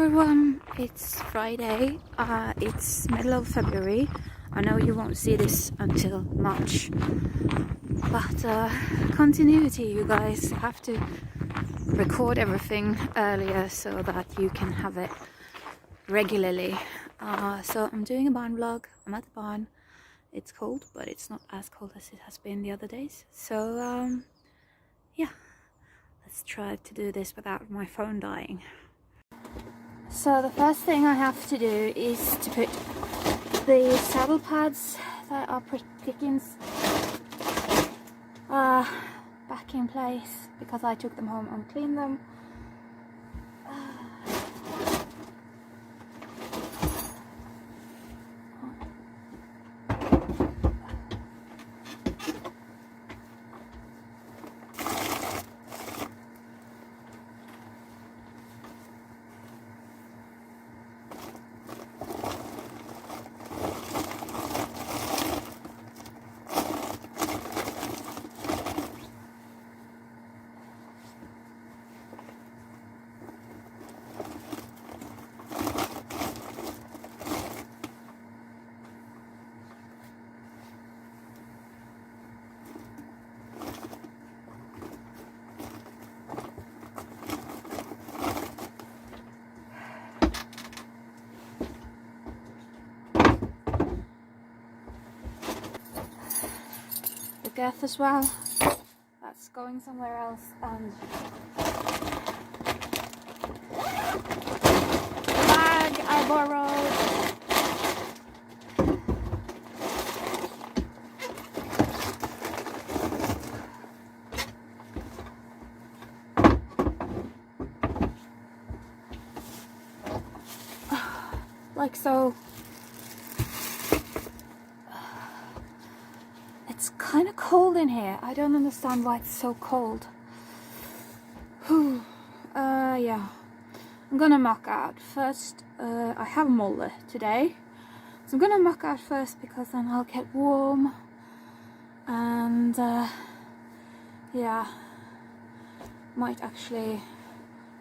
everyone, it's Friday, it's middle of February. I know you won't see this until March, but continuity, you guys have to record everything earlier so that you can have it regularly. So I'm doing a barn vlog. I'm at the barn. It's cold, but it's not as cold as it has been the other days. So yeah, let's try to do this without my phone dying. So the first thing I have to do is to put the saddle pads that are Dickens back in place because I took them home and cleaned them. Girth as well, that's going somewhere else, and the bag I borrowed. Like so. It's kind of cold in here. I don't understand why it's so cold. Whew. Yeah. I'm gonna muck out first. I have a molar today, so I'm gonna muck out first because then I'll get warm. And yeah, might actually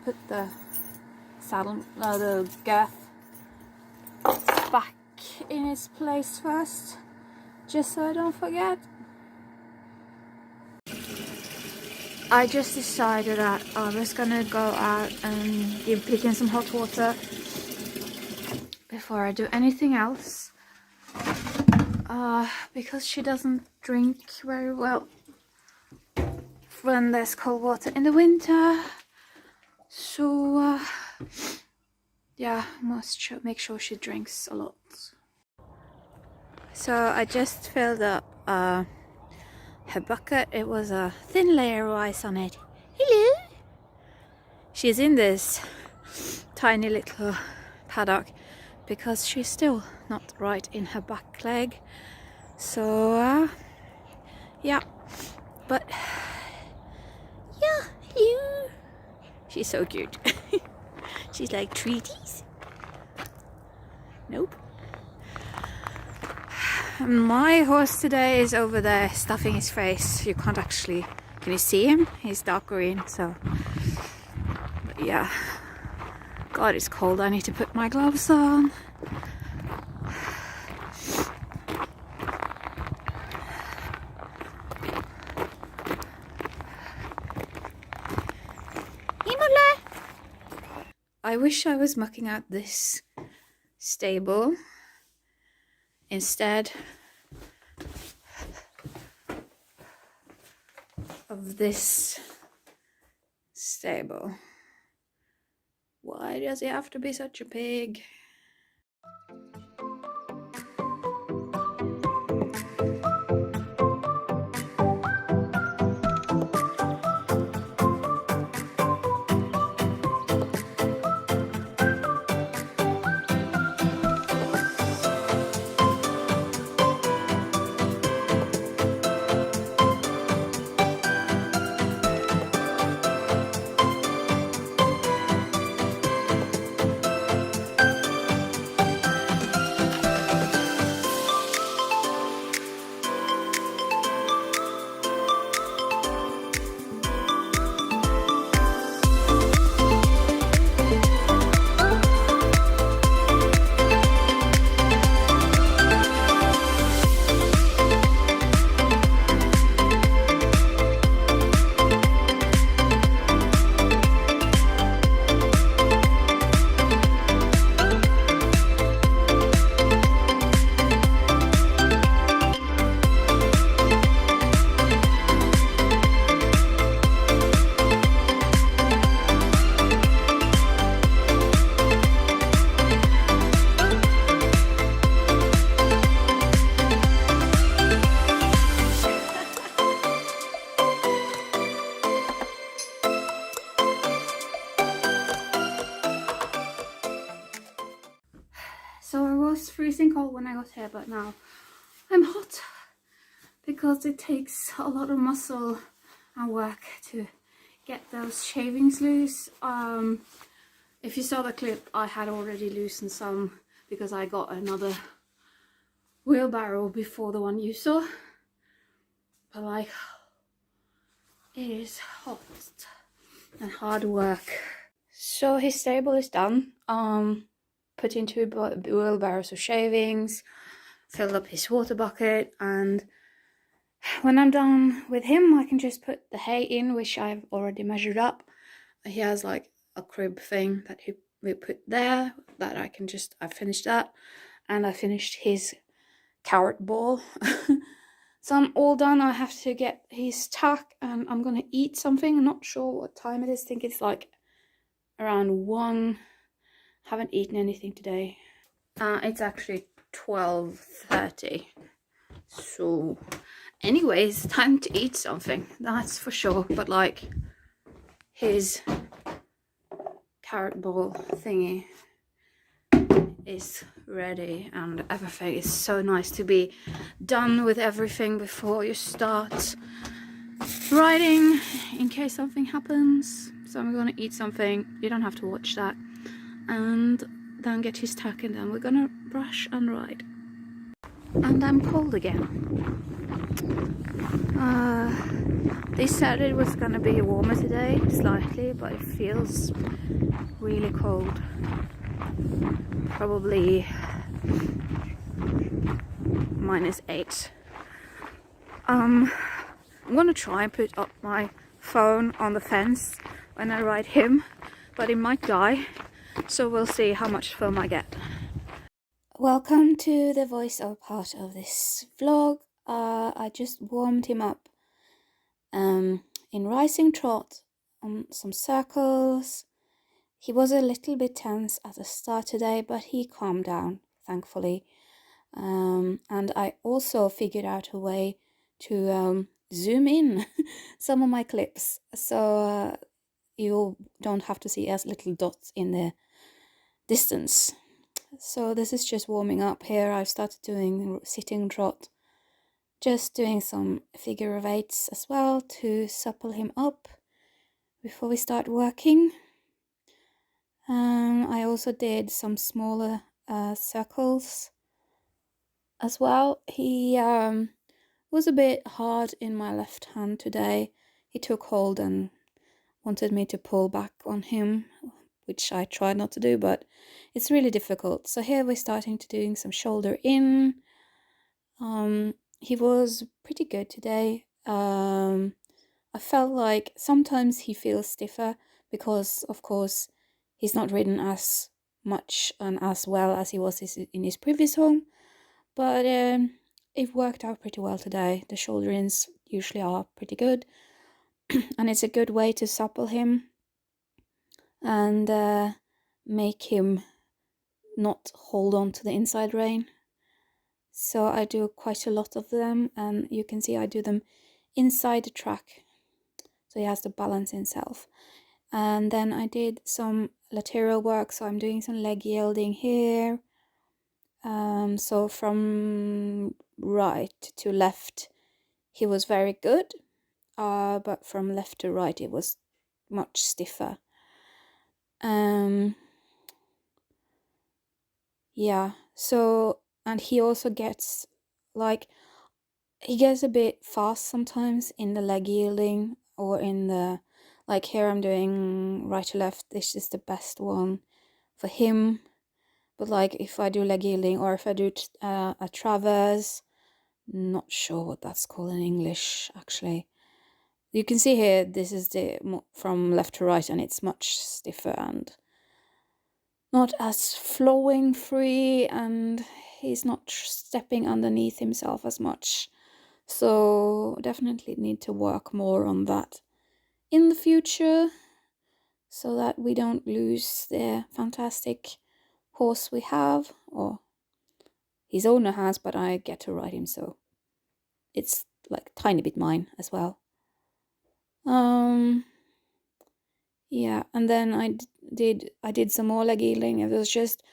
put the saddle, the girth back in its place first, just so I don't forget. I just decided that I was gonna go out and give Pigeon some hot water before I do anything else, because she doesn't drink very well when there's cold water in the winter. So yeah, must make sure she drinks a lot. So I just filled up her bucket. It was a thin layer of ice on it. Hello! She's in this tiny little paddock because she's still not right in her back leg. So yeah, but yeah, hello! She's so cute. She's like, treaties? Nope. My horse today is over there stuffing his face. You can't actually, can you see him? He's dark green, so but yeah. God, it's cold. I need to put my gloves on. I wish I was mucking out this stable instead of this stable. Why does it have to be such a pig? freezing cold when I got here, but now I'm hot because it takes a lot of muscle and work to get those shavings loose. If you saw the clip, I had already loosened some because I got another wheelbarrow before the one you saw. But like, it is hot and hard work. So his stable is done. Put in 2 wheelbarrows of shavings, filled up his water bucket, and when I'm done with him, I can just put the hay in, which I've already measured up. He has like a crib thing that we put there that I finished that, and I finished his carrot ball. So I'm all done. I have to get his tuck, and I'm gonna eat something. I'm not sure what time it is. I think it's like around 1. Haven't eaten anything today. It's actually 12:30. So anyways, time to eat something, that's for sure. But like, his carrot ball thingy is ready and everything. Is so nice to be done with everything before you start writing, in case something happens. So I'm gonna eat something, you don't have to watch that, and then get his tuck, and then we're gonna brush and write. And I'm cold again. They said it was gonna be warmer today, slightly, but it feels really cold. Probably -8. I'm gonna try and put up my phone on the fence when I ride him, but it might die, so we'll see how much film I get. Welcome to the voiceover part of this vlog. I just warmed him up in rising trot on some circles. He was a little bit tense at the start today, but he calmed down, thankfully. And I also figured out a way to zoom in some of my clips, so you don't have to see as little dots in the distance. So this is just warming up. Here I've started doing sitting trot, just doing some figure of 8s as well to supple him up before we start working. I also did some smaller circles as well. He was a bit hard in my left hand today. He took hold and wanted me to pull back on him, which I tried not to do, but it's really difficult. So here we're starting to doing some shoulder in. He was pretty good today. I felt like sometimes he feels stiffer because, of course, he's not ridden as much and as well as he was in his previous home, but it worked out pretty well today. The shoulder ins usually are pretty good, and it's a good way to supple him and make him not hold on to the inside rein. So I do quite a lot of them, and you can see I do them inside the track, so he has to balance himself. And then I did some lateral work, so I'm doing some leg yielding here. So from right to left he was very good, but from left to right it was much stiffer. Yeah, so, and he also gets he gets a bit fast sometimes in the leg yielding, or in the, like here I'm doing right to left. This is the best one for him. But like if I do leg yielding, or if I do a traverse, not sure what that's called in English actually. You can see here, this is the from left to right, and it's much stiffer and not as flowing free, and he's not stepping underneath himself as much. So definitely need to work more on that in the future, so that we don't lose the fantastic horse we have, or his owner has, but I get to ride him, so it's like a tiny bit mine as well. Yeah, and then I did some more leg yielding. It was just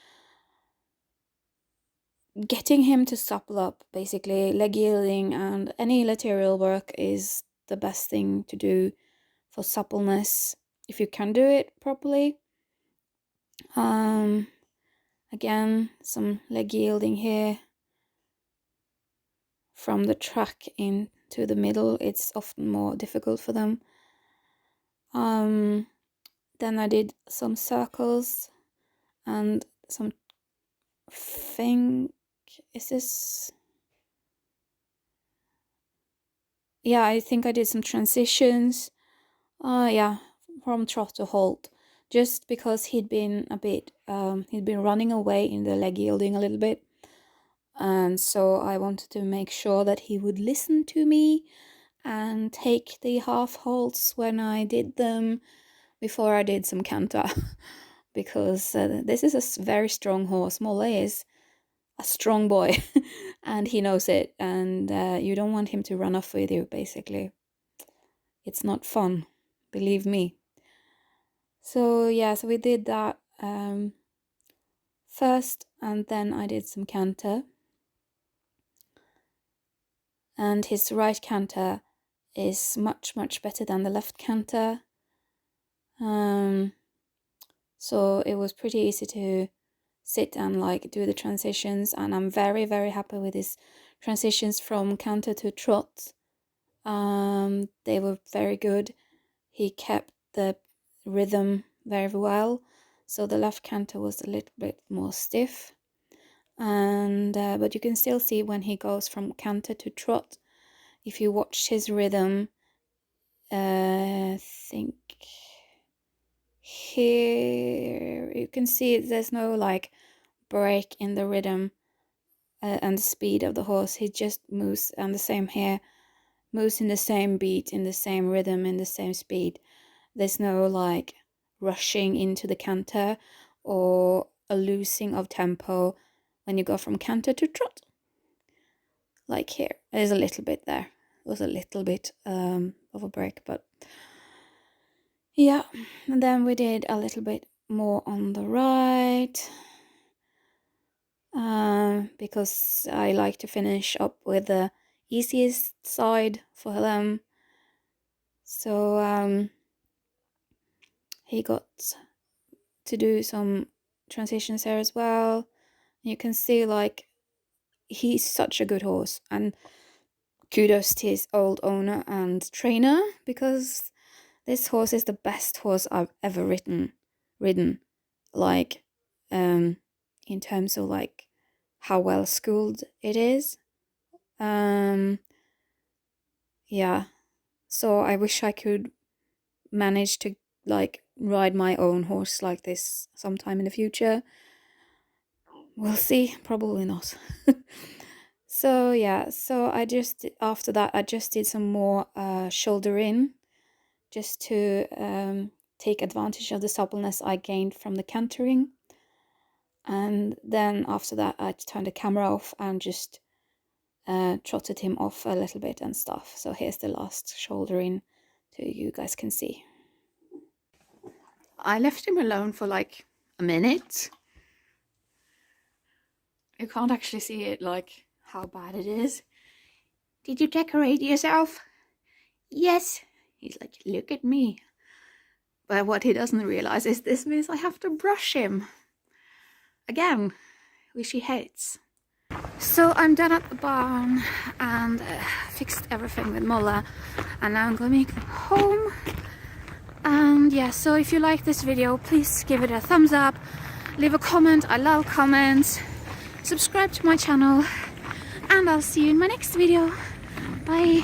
getting him to supple up, basically. Leg yielding and any lateral work is the best thing to do for suppleness if you can do it properly. Again, some leg yielding here. From the track into the middle, it's often more difficult for them. Then I did some circles and some is this? Yeah, I think I did some transitions. Yeah, from trot to halt, just because he'd been running away in the leg yielding a little bit, and so I wanted to make sure that he would listen to me and take the half halts when I did them before I did some canter. Because this is a very strong horse. Molle is a strong boy and he knows it, and you don't want him to run off with you, basically. It's not fun, believe me. So yeah, so we did that first, and then I did some canter. And his right canter is much, much better than the left canter. So it was pretty easy to sit and like do the transitions, and I'm very, very happy with his transitions from canter to trot. They were very good. He kept the rhythm very well, so the left canter was a little bit more stiff, and but you can still see when he goes from canter to trot. If you watch his rhythm, I think here you can see there's no like break in the rhythm and the speed of the horse. He just moves, and the same here, moves in the same beat, in the same rhythm, in the same speed. There's no like rushing into the canter or a losing of tempo when you go from canter to trot. Like here, there's a little bit there. It was a little bit of a break, but yeah. And then we did a little bit more on the right, because I like to finish up with the easiest side for them. So he got to do some transitions there as well. You can see like he's such a good horse, and kudos to his old owner and trainer, because this horse is the best horse I've ever ridden. Like in terms of like how well schooled it is. Yeah, so I wish I could manage to like ride my own horse like this sometime in the future. We'll see, probably not. So yeah, so after that I just did some more shoulder in, just to take advantage of the suppleness I gained from the cantering. And then after that I turned the camera off and just trotted him off a little bit and stuff. So here's the last shoulder in, so you guys can see. I left him alone for like a minute. You can't actually see it, like how bad it is. Did you decorate yourself? Yes. He's like, look at me. But what he doesn't realize is this means I have to brush him again, which he hates. So I'm done at the barn and fixed everything with Molla, and now I'm going home. And yeah, so if you like this video, please give it a thumbs up, leave a comment. I love comments. Subscribe to my channel, and I'll see you in my next video. Bye.